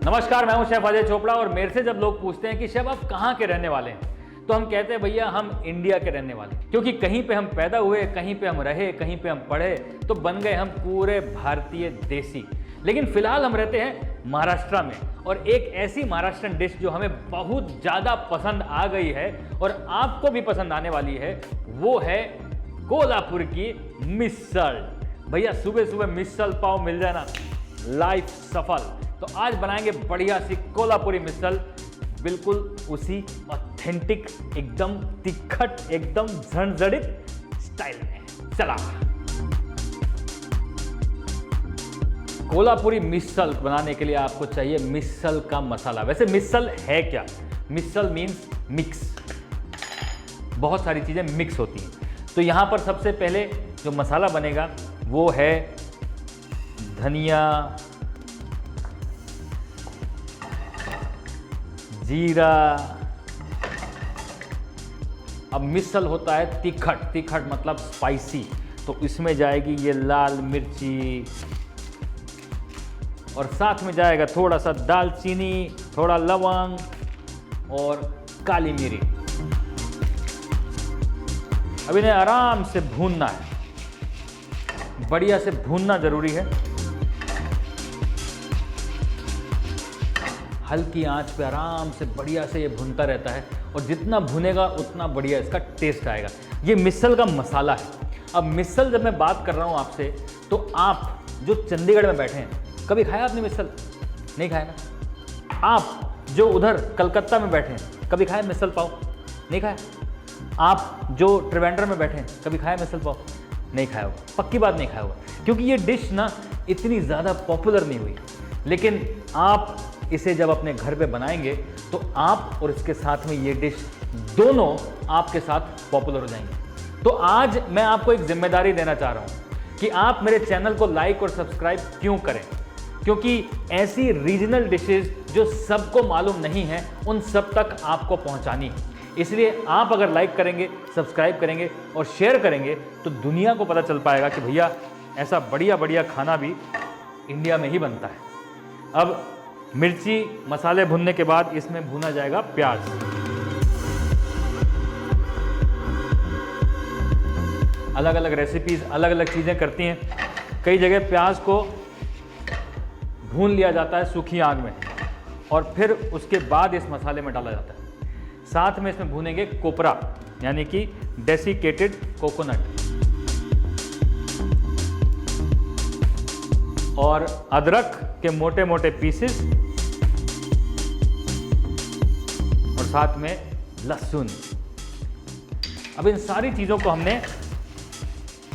नमस्कार, मैं हूं शेफ अजय चोपड़ा और मेरे से जब लोग पूछते हैं कि शेफ आप कहाँ के रहने वाले हैं, तो हम कहते हैं भैया हम इंडिया के रहने वाले हैं। क्योंकि कहीं पे हम पैदा हुए, कहीं पे हम रहे, कहीं पे हम पढ़े, तो बन गए हम पूरे भारतीय देसी। लेकिन फिलहाल हम रहते हैं महाराष्ट्र में, और एक ऐसी महाराष्ट्रन डिश जो हमें बहुत ज़्यादा पसंद आ गई है और आपको भी पसंद आने वाली है, वो है कोल्हापुर की मिसल। भैया सुबह सुबह मिसल पाव मिल जाए ना, लाइफ सफल। तो आज बनाएंगे बढ़िया सी कोल्हापुरी मिसल, बिल्कुल उसी ऑथेंटिक, एकदम तिखट, एकदम झणझड़ित स्टाइल में। चला, कोल्हापुरी मिसल बनाने के लिए आपको चाहिए मिसल का मसाला। वैसे मिसल है क्या? मिसल मीन्स मिक्स, बहुत सारी चीजें मिक्स होती हैं। तो यहां पर सबसे पहले जो मसाला बनेगा वो है धनिया, जीरा। अब मिसल होता है तिखट, तिखट मतलब स्पाइसी, तो इसमें जाएगी ये लाल मिर्ची और साथ में जाएगा थोड़ा सा दालचीनी, थोड़ा लवंग और काली मिरी। अब इन्हें आराम से भूनना है, बढ़िया से भूनना जरूरी है। हल्की आंच पे आराम से बढ़िया से ये भुनता रहता है, और जितना भुनेगा उतना बढ़िया इसका टेस्ट आएगा। ये मिसल का मसाला है। अब मिसल जब मैं बात कर रहा हूँ आपसे, तो आप जो चंडीगढ़ में बैठे हैं, कभी खाया आपने मिसल? नहीं खाया ना? आप जो उधर कलकत्ता में बैठे हैं, कभी खाया मिसल पाव? नहीं खाया? आप जो त्रिवेंद्रम में बैठे हैं, कभी खाया मिसल पाव? नहीं खाया होगा, पक्की बात नहीं खाया होगा, क्योंकि ये डिश ना इतनी ज़्यादा पॉपुलर नहीं हुई। लेकिन आप इसे जब अपने घर पे बनाएंगे तो आप और इसके साथ में ये डिश दोनों आपके साथ पॉपुलर हो जाएंगे। तो आज मैं आपको एक जिम्मेदारी देना चाह रहा हूँ कि आप मेरे चैनल को लाइक और सब्सक्राइब क्यों करें, क्योंकि ऐसी रीजनल डिशेज जो सबको मालूम नहीं है, उन सब तक आपको पहुँचानी है। इसलिए आप अगर लाइक करेंगे, सब्सक्राइब करेंगे और शेयर करेंगे, तो दुनिया को पता चल पाएगा कि भैया ऐसा बढ़िया बढ़िया खाना भी इंडिया में ही बनता है। अब मिर्ची मसाले भुनने के बाद इसमें भुना जाएगा प्याज। अलग अलग रेसिपीज अलग अलग चीज़ें करती हैं। कई जगह प्याज को भून लिया जाता है सूखी आग में, और फिर उसके बाद इस मसाले में डाला जाता है। साथ में इसमें भूनेंगे कोपरा, यानी कि डेसिकेटेड कोकोनट, और अदरक के मोटे मोटे पीसेस, और साथ में लहसुन। अब इन सारी चीज़ों को हमने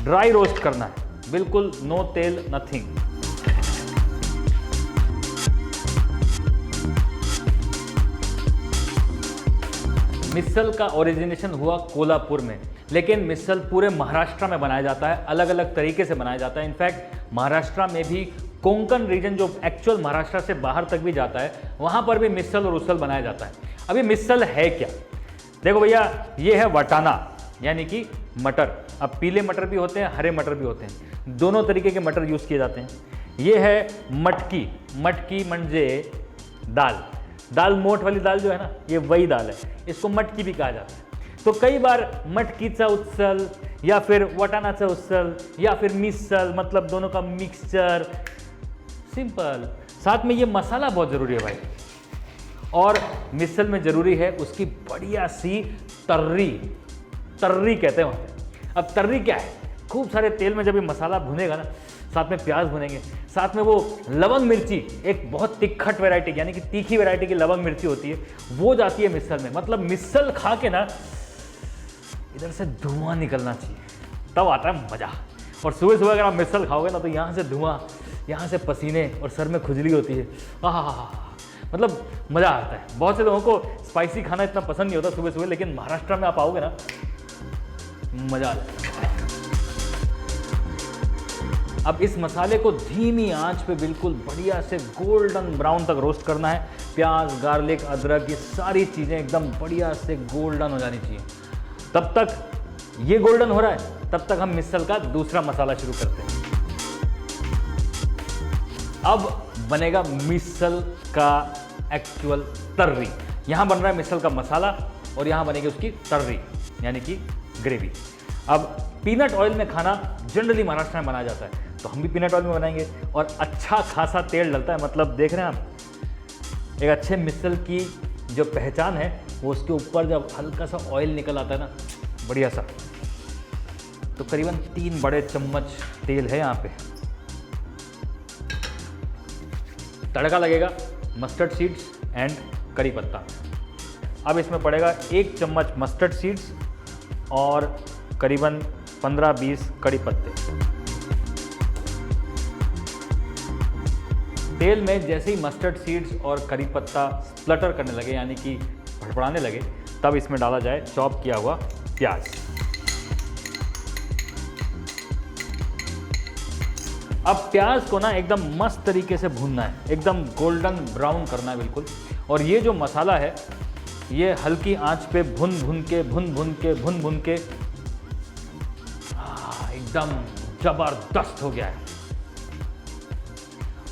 ड्राई रोस्ट करना है, बिल्कुल नो तेल, नथिंग। मिसल का ओरिजिनेशन हुआ कोल्हापुर में, लेकिन मिसल पूरे महाराष्ट्र में बनाया जाता है, अलग अलग तरीके से बनाया जाता है। इनफैक्ट महाराष्ट्र में भी कोंकण रीजन, जो एक्चुअल महाराष्ट्र से बाहर तक भी जाता है, वहाँ पर भी मिसल और उसल बनाया जाता है। अभी मिसल है क्या? देखो भैया, ये है वटाना, यानी कि मटर। अब पीले मटर भी होते हैं, हरे मटर भी होते हैं, दोनों तरीके के मटर यूज़ किए जाते हैं। ये है मटकी, मटकी म्हणजे दाल, दाल मोठ वाली दाल जो है ना, ये वही दाल है, इसको मटकी भी कहा जाता है। तो कई बार मटकीचा उत्सल या फिर वटानाचा उत्सल या फिर मिसल, मतलब दोनों का मिक्सचर, सिंपल। साथ में ये मसाला बहुत ज़रूरी है भाई, और मिसल में ज़रूरी है उसकी बढ़िया सी तर्री, तर्री कहते हैं वहाँ। अब तर्री क्या है? खूब सारे तेल में जब ये मसाला भुनेगा ना, साथ में प्याज भुनेंगे, साथ में वो लवंग मिर्ची, एक बहुत तिखट वैरायटी, यानी कि तीखी वैरायटी की लवंग मिर्ची होती है, वो जाती है मिसल में। मतलब मिसल खा के ना इधर से धुआं निकलना चाहिए, तब आता है मज़ा। और सुबह सुबह अगर आप मिसल खाओगे ना, तो यहाँ से धुआं, यहाँ से पसीने, और सर में खुजली होती है। मतलब मज़ा आता है। बहुत से लोगों को स्पाइसी खाना इतना पसंद नहीं होता सुबह सुबह, लेकिन महाराष्ट्र में आप आओगे ना, मज़ा आ जाएगा। अब इस मसाले को धीमी आंच पे बिल्कुल बढ़िया से गोल्डन ब्राउन तक रोस्ट करना है। प्याज, गार्लिक, अदरक, ये सारी चीज़ें एकदम बढ़िया से गोल्डन हो जानी चाहिए। तब तक ये गोल्डन हो रहा है, तब तक हम मिसल का दूसरा मसाला शुरू करते हैं। अब बनेगा मिसल का एक्चुअल तर्री। यहाँ बन रहा है मिसल का मसाला और यहाँ बनेगी उसकी तर्री यानी कि ग्रेवी। अब पीनट ऑयल में खाना जनरली महाराष्ट्र में बनाया जाता है, तो हम भी पीनट ऑयल में बनाएंगे और अच्छा खासा तेल डलता है। मतलब देख रहे हैं आप, एक अच्छे मिसल की जो पहचान है वो उसके ऊपर जब हल्का सा ऑयल निकल आता है ना, बढ़िया सा, तो करीबन 3 बड़े चम्मच तेल है यहाँ पे। तड़का लगेगा मस्टर्ड सीड्स एंड करी पत्ता। अब इसमें पड़ेगा 1 चम्मच मस्टर्ड सीड्स और करीबन 15-20 कड़ी पत्ते। तेल में जैसे ही मस्टर्ड सीड्स और करी पत्ता स्प्लटर करने लगे यानी कि फड़फड़ाने लगे, तब इसमें डाला जाए चॉप किया हुआ प्याज। अब प्याज को ना एकदम मस्त तरीके से भूनना है, एकदम गोल्डन ब्राउन करना है बिल्कुल। और ये जो मसाला है ये हल्की आंच पे भुन भुन के एकदम जबरदस्त हो गया है।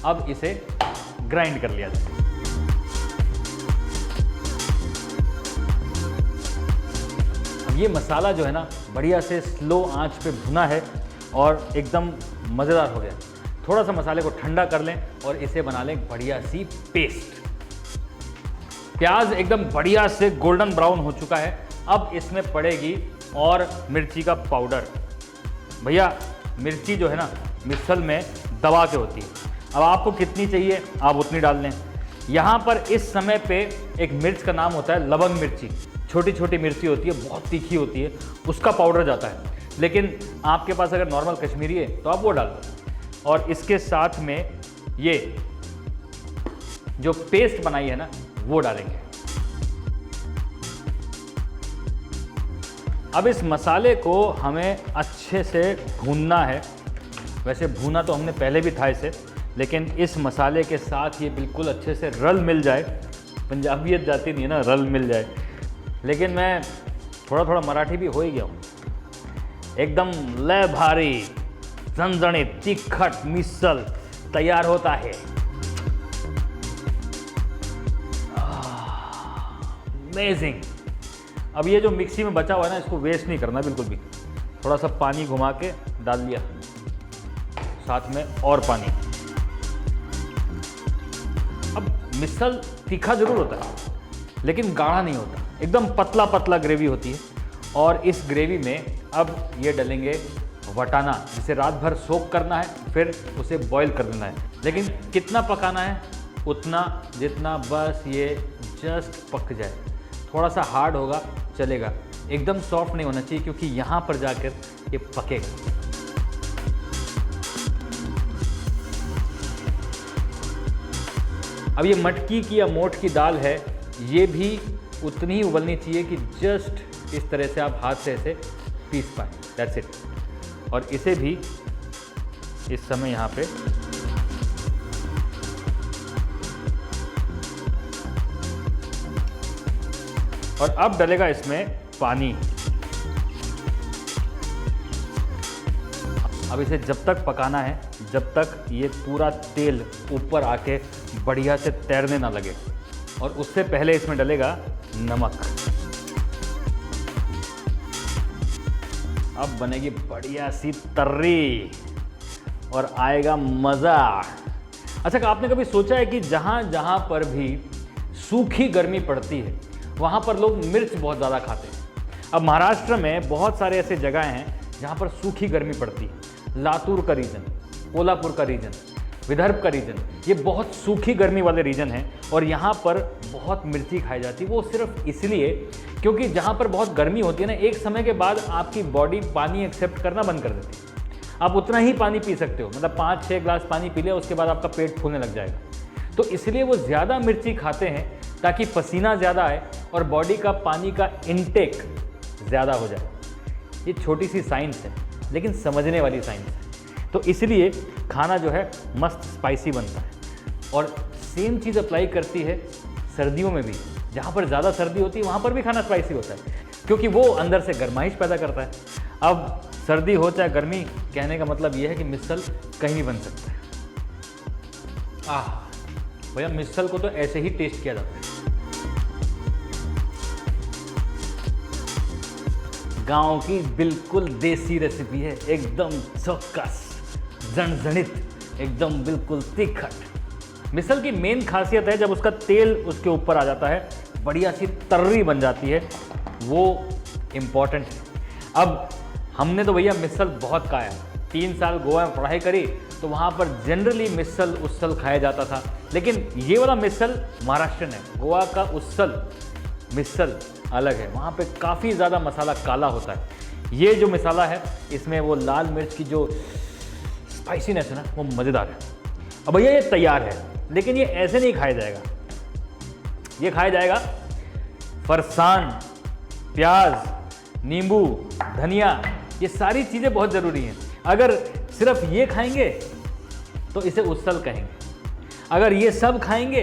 अब इसे ग्राइंड कर लिया जाए। अब ये मसाला जो है ना बढ़िया से स्लो आंच पे भुना है और एकदम मज़ेदार हो गया। थोड़ा सा मसाले को ठंडा कर लें और इसे बना लें बढ़िया सी पेस्ट। प्याज एकदम बढ़िया से गोल्डन ब्राउन हो चुका है। अब इसमें पड़ेगी और मिर्ची का पाउडर। भैया मिर्ची जो है ना मिसल में दबा के होती है, अब आपको कितनी चाहिए आप उतनी डाल लें। यहाँ पर इस समय पे एक मिर्च का नाम होता है लवंग मिर्ची, छोटी छोटी मिर्ची होती है, बहुत तीखी होती है, उसका पाउडर जाता है। लेकिन आपके पास अगर नॉर्मल कश्मीरी है तो आप वो डाल दो। और इसके साथ में ये जो पेस्ट बनाई है ना वो डालेंगे। अब इस मसाले को हमें अच्छे से भूनना है। वैसे भूना तो हमने पहले भी था इसे, लेकिन इस मसाले के साथ ये बिल्कुल अच्छे से रल मिल जाए। पंजाबियत जाती नहीं है ना, रल मिल जाए। लेकिन मैं थोड़ा थोड़ा मराठी भी हो ही गया हूँ। एकदम लय भारी झणझणीत तीखट मिसल तैयार होता है। अमेजिंग। अब ये जो मिक्सी में बचा हुआ है ना इसको वेस्ट नहीं करना बिल्कुल भी। थोड़ा सा पानी घुमा के डाल दिया, साथ में और पानी। अब मिसल तीखा जरूर होता है लेकिन गाढ़ा नहीं होता, एकदम पतला पतला ग्रेवी होती है। और इस ग्रेवी में अब ये डलेंगे वटाना, जिसे रात भर सोक करना है, फिर उसे बॉईल कर देना है। लेकिन कितना पकाना है? उतना जितना बस ये जस्ट पक जाए। थोड़ा सा हार्ड होगा चलेगा, एकदम सॉफ्ट नहीं होना चाहिए क्योंकि यहाँ पर जाकर ये पकेगा। अब ये मटकी की या मोठ की दाल है, ये भी उतनी ही उबलनी चाहिए कि जस्ट इस तरह से आप हाथ से ऐसे पीस पाएँ। That's it. और इसे भी इस समय यहाँ पे और अब डलेगा इसमें पानी। अब इसे जब तक पकाना है जब तक ये पूरा तेल ऊपर आके बढ़िया से तैरने ना लगे। और उससे पहले इसमें डलेगा नमक। अब बनेगी बढ़िया सी तर्री और आएगा मज़ा। अच्छा, आपने कभी सोचा है कि जहाँ जहाँ पर भी सूखी गर्मी पड़ती है वहाँ पर लोग मिर्च बहुत ज़्यादा खाते हैं। अब महाराष्ट्र में बहुत सारे ऐसे जगह हैं जहाँ पर सूखी गर्मी पड़ती है। लातूर का रीजन, कोल्हापुर का रीजन, विदर्भ का रीजन, ये बहुत सूखी गर्मी वाले रीजन हैं और यहाँ पर बहुत मिर्ची खाई जाती है। वो सिर्फ इसलिए क्योंकि जहाँ पर बहुत गर्मी होती है ना, एक समय के बाद आपकी बॉडी पानी एक्सेप्ट करना बंद कर देती है। आप उतना ही पानी पी सकते हो, मतलब 5-6 ग्लास पानी पी लिया, उसके बाद आपका पेट फूलने लग जाएगा। तो इसलिए वो ज़्यादा मिर्ची खाते हैं ताकि पसीना ज़्यादा आए और बॉडी का पानी का इनटेक ज़्यादा हो जाए। ये छोटी सी साइंस है लेकिन समझने वाली साइंस है। तो इसलिए खाना जो है मस्त स्पाइसी बनता है। और सेम चीज़ अप्लाई करती है सर्दियों में भी। जहाँ पर ज़्यादा सर्दी होती है वहाँ पर भी खाना स्पाइसी होता है क्योंकि वो अंदर से गर्माइश पैदा करता है। अब सर्दी हो चाहे गर्मी, कहने का मतलब ये है कि मिसल कहीं भी बन सकता है। भैया मिसल को तो ऐसे ही टेस्ट किया जाता है। गांव की बिल्कुल देसी रेसिपी है, एकदम चौकस, जणजणित, एकदम बिल्कुल तिखट। मिसल की मेन खासियत है जब उसका तेल उसके ऊपर आ जाता है, बढ़िया सी तर्री बन जाती है, वो इम्पॉर्टेंट है। अब हमने तो भैया मिसल बहुत खाया, 3 साल गोवा में पढ़ाई करी तो वहाँ पर जनरली मिसल उसल खाया जाता था, लेकिन ये वाला मिसल महाराष्ट्र है। गोवा का उसल मिसल अलग है, वहाँ पे काफ़ी ज़्यादा मसाला काला होता है। ये जो मसाला है इसमें वो लाल मिर्च की जो स्पाइसीनेस है ना, वो मज़ेदार है। अब भैया ये तैयार है, लेकिन ये ऐसे नहीं खाया जाएगा। ये खाया जाएगा फरसान, प्याज, नींबू, धनिया, ये सारी चीज़ें बहुत ज़रूरी हैं। अगर सिर्फ ये खाएंगे तो इसे उसल कहेंगे, अगर ये सब खाएंगे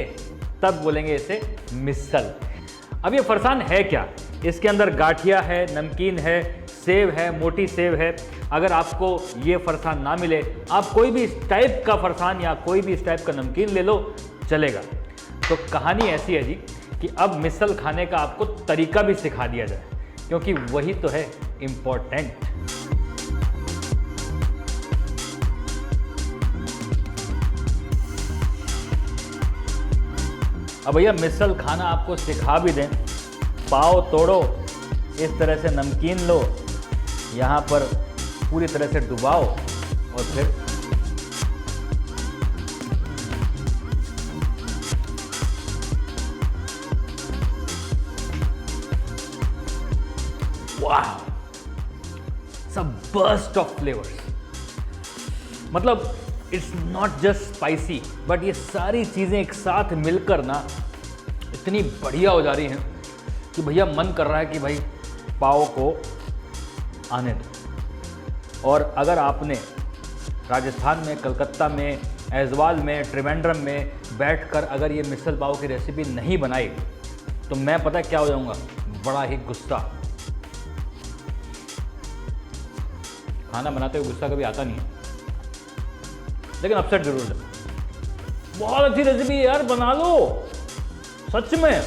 तब बोलेंगे इसे मिसल। अब ये फरसान है क्या? इसके अंदर गाठिया है, नमकीन है, सेव है, मोटी सेव है। अगर आपको ये फरसान ना मिले, आप कोई भी इस टाइप का फरसान या कोई भी इस टाइप का नमकीन ले लो, चलेगा। तो कहानी ऐसी है जी कि अब मिसल खाने का आपको तरीका भी सिखा दिया जाए, क्योंकि वही तो है इम्पोर्टेंट। अब भैया मिसल खाना आपको सिखा भी दें, पाव तोड़ो, इस तरह से नमकीन लो, यहाँ पर पूरी तरह से डुबाओ और फिर वाह, सब बर्स्ट ऑफ फ्लेवर्स। मतलब it's not just spicy, but ये सारी चीज़ें एक साथ मिलकर ना इतनी बढ़िया हो जा रही हैं कि भैया मन कर रहा है कि भाई पाव को आने दो। और अगर आपने राजस्थान में, कलकत्ता में, ऐज़वाल में, त्रिवेंद्रम में बैठकर अगर ये मिसल पाव की रेसिपी नहीं बनाई तो मैं पता क्या हो जाऊंगा, बड़ा ही गुस्सा। खाना बनाते हुए गुस्सा कभी आता नहीं है, लेकिन अपसेट जरूर है। बहुत अच्छी रेसिपी है यार, बना लो सच में।